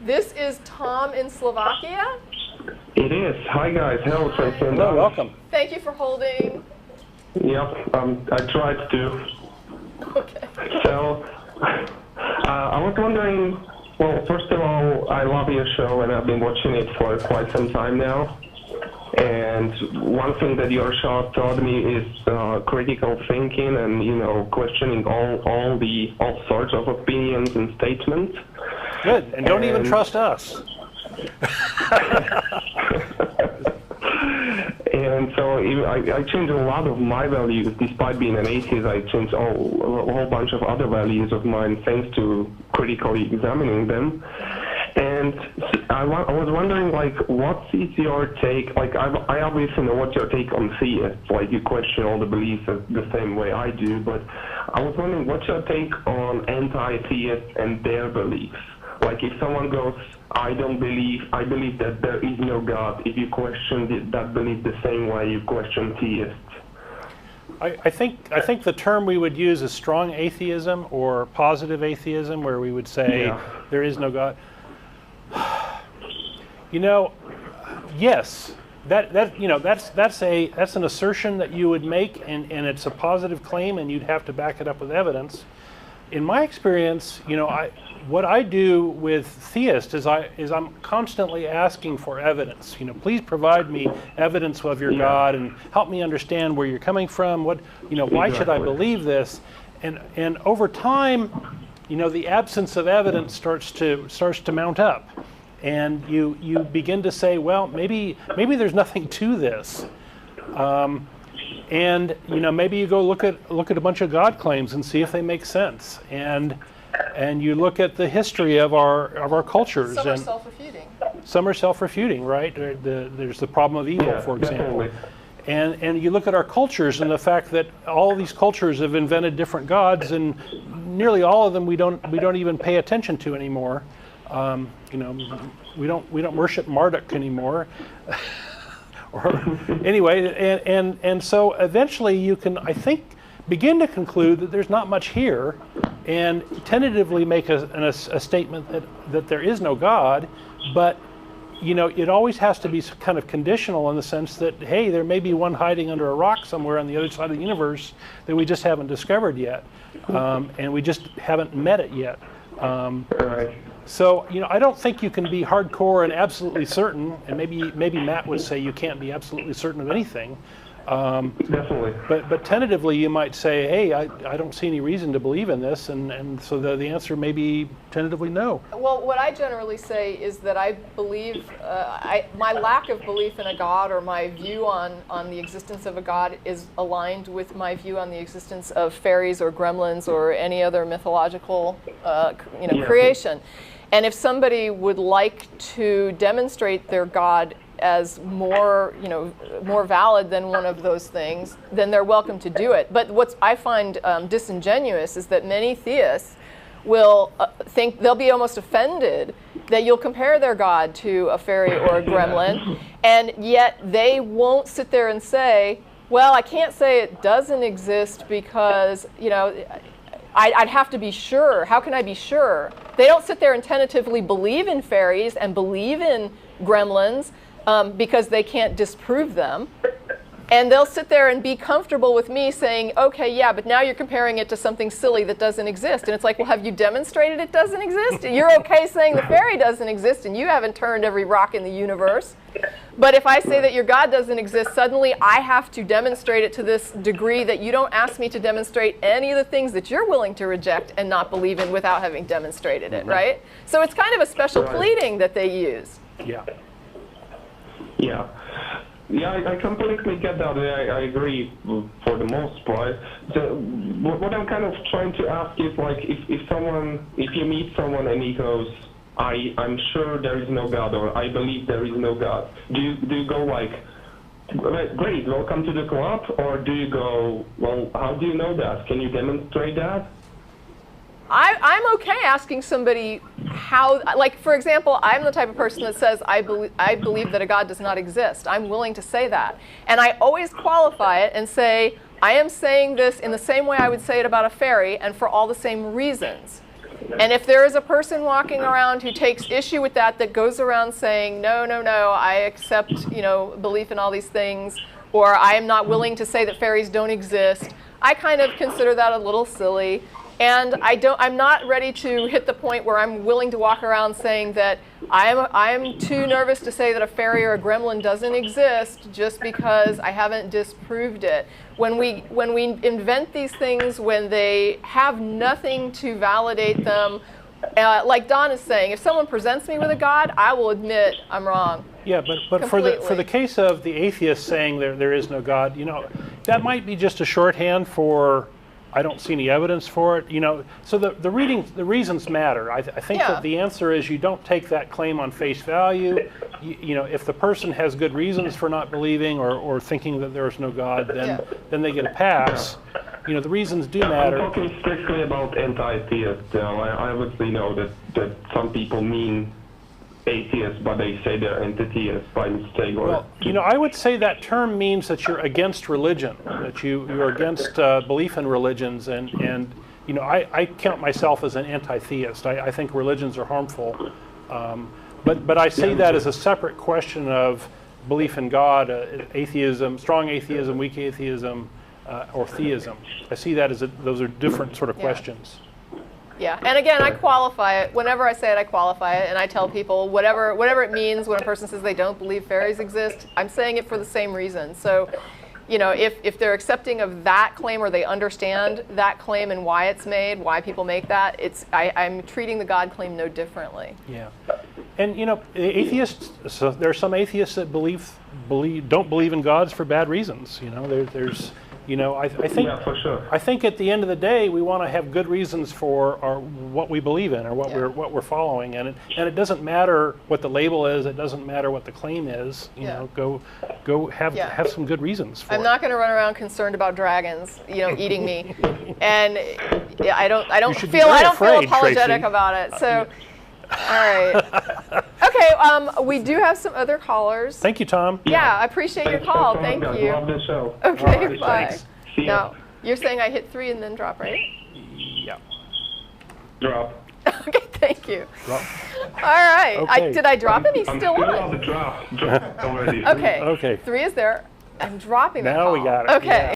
This is Tom in Slovakia. It is. Hi guys. Hello, Tracy. Hello, welcome. Thank you for holding. Yep, I tried to. Okay. So, I was wondering, well, first of all, I love your show and I've been watching it for quite some time now. And one thing that your show taught me is critical thinking and, you know, questioning all sorts of opinions and statements. Good, and don't even trust us. And so I changed a lot of my values. Despite being an atheist, I changed a whole bunch of other values of mine thanks to critically examining them. And I was wondering, like, what is your take? Like, I obviously know what your take on theists. Like, you question all the beliefs the same way I do. But I was wondering, what's your take on anti-theists and their beliefs? Like, if someone goes, I believe that there is no God, if you question that belief the same way you question theists. I think the term we would use is strong atheism or positive atheism, where we would say there is no God. You know, yes, that's an assertion that you would make, and it's a positive claim, and you'd have to back it up with evidence. In my experience, you know, what I do with theists is I'm constantly asking for evidence. You know, please provide me evidence of your God and help me understand where you're coming from. Why should I believe this? And over time, you know, the absence of evidence starts to mount up, and you begin to say, well, maybe there's nothing to this. And you know, maybe you go look at a bunch of God claims and see if they make sense. And you look at the history of our cultures. Some are self-refuting. Some are self-refuting, right? There's the problem of evil, for example. Definitely. And you look at our cultures and the fact that all these cultures have invented different gods, and nearly all of them we don't even pay attention to anymore. You know, we don't worship Marduk anymore. Anyway, and so eventually you can, I think, begin to conclude that there's not much here, and tentatively make a statement that there is no God, but you know, it always has to be kind of conditional in the sense that, hey, there may be one hiding under a rock somewhere on the other side of the universe that we just haven't discovered yet, and we just haven't met it yet. Right. So, you know, I don't think you can be hardcore and absolutely certain, and maybe Matt would say you can't be absolutely certain of anything. Definitely. But tentatively you might say, hey, I don't see any reason to believe in this, and so the answer may be tentatively no. Well, what I generally say is that I believe, my lack of belief in a God, or my view on the existence of a God, is aligned with my view on the existence of fairies or gremlins or any other mythological creation. And if somebody would like to demonstrate their God as more valid than one of those things, then they're welcome to do it. But what I find disingenuous is that many theists will think, they'll be almost offended that you'll compare their God to a fairy or a gremlin, and yet they won't sit there and say, well, I can't say it doesn't exist because, you know, I'd have to be sure. How can I be sure? They don't sit there and tentatively believe in fairies and believe in gremlins because they can't disprove them. And they'll sit there and be comfortable with me saying, okay, yeah, but now you're comparing it to something silly that doesn't exist. And it's like, well, have you demonstrated it doesn't exist? You're okay saying the fairy doesn't exist and you haven't turned every rock in the universe. But if I say that your God doesn't exist, suddenly I have to demonstrate it to this degree that you don't ask me to demonstrate any of the things that you're willing to reject and not believe in without having demonstrated it, right? So it's kind of a special pleading that they use. Yeah. Yeah. Yeah, I completely get that. I agree for the most part. What I'm kind of trying to ask is, like, if you meet someone and he goes, I'm sure there is no God, or I believe there is no God, do you go like, great, welcome to the club, or do you go, well, how do you know that? Can you demonstrate that? I'm okay asking somebody how, like, for example, I'm the type of person that says I believe that a God does not exist. I'm willing to say that. And I always qualify it and say, I am saying this in the same way I would say it about a fairy and for all the same reasons. And if there is a person walking around who takes issue with that, that goes around saying, no, no, no, I accept, belief in all these things, or I am not willing to say that fairies don't exist, I kind of consider that a little silly. And I'm not ready to hit the point where I'm willing to walk around saying that I'm too nervous to say that a fairy or a gremlin doesn't exist just because I haven't disproved it. When we invent these things, when they have nothing to validate them, like Don is saying, if someone presents me with a god, I will admit I'm wrong. Yeah, but for the case of the atheist saying there is no God, that might be just a shorthand for I don't see any evidence for it. So the reasons matter. I think that the answer is you don't take that claim on face value. If the person has good reasons for not believing or thinking that there is no God, then they get a pass. The reasons do matter. I'm talking strictly about anti-theists. I obviously know that some people mean atheists, but they say they're anti-theists by mistake. I would say that term means that you're against religion, that you're against belief in religions, and I count myself as an anti-theist. I think religions are harmful, but I say that as a separate question of belief in God, atheism, strong atheism, weak atheism, or theism. I see that as those are different sort of questions. Yeah, and again, I qualify it. Whenever I say it, I qualify it, and I tell people whatever it means when a person says they don't believe fairies exist, I'm saying it for the same reason. So, if they're accepting of that claim or they understand that claim and why it's made, why people make that, I'm treating the God claim no differently. Yeah, and atheists. So there are some atheists that don't believe in gods for bad reasons. There's. I think for sure. I think at the end of the day, we want to have good reasons for what we believe in or what we're following, and it doesn't matter what the label is. It doesn't matter what the claim is. Go have some good reasons for it. I'm not going to run around concerned about dragons, eating me, and I don't feel apologetic Tracy. about it. So. All right. Okay. We do have some other callers. Thank you, Tom. Yeah, I appreciate your call. Thank you. Love the show. Okay. Right, Bye. thanks. See ya. Now, you're saying I hit 3 and then drop, right? Yeah. Drop. Okay. Thank you. Drop. All right. Okay. Did I drop him? He's I'm still on. the drop. Drop already. Okay. Okay. 3 is there. I'm dropping the Now call. we got it. Okay. Yeah.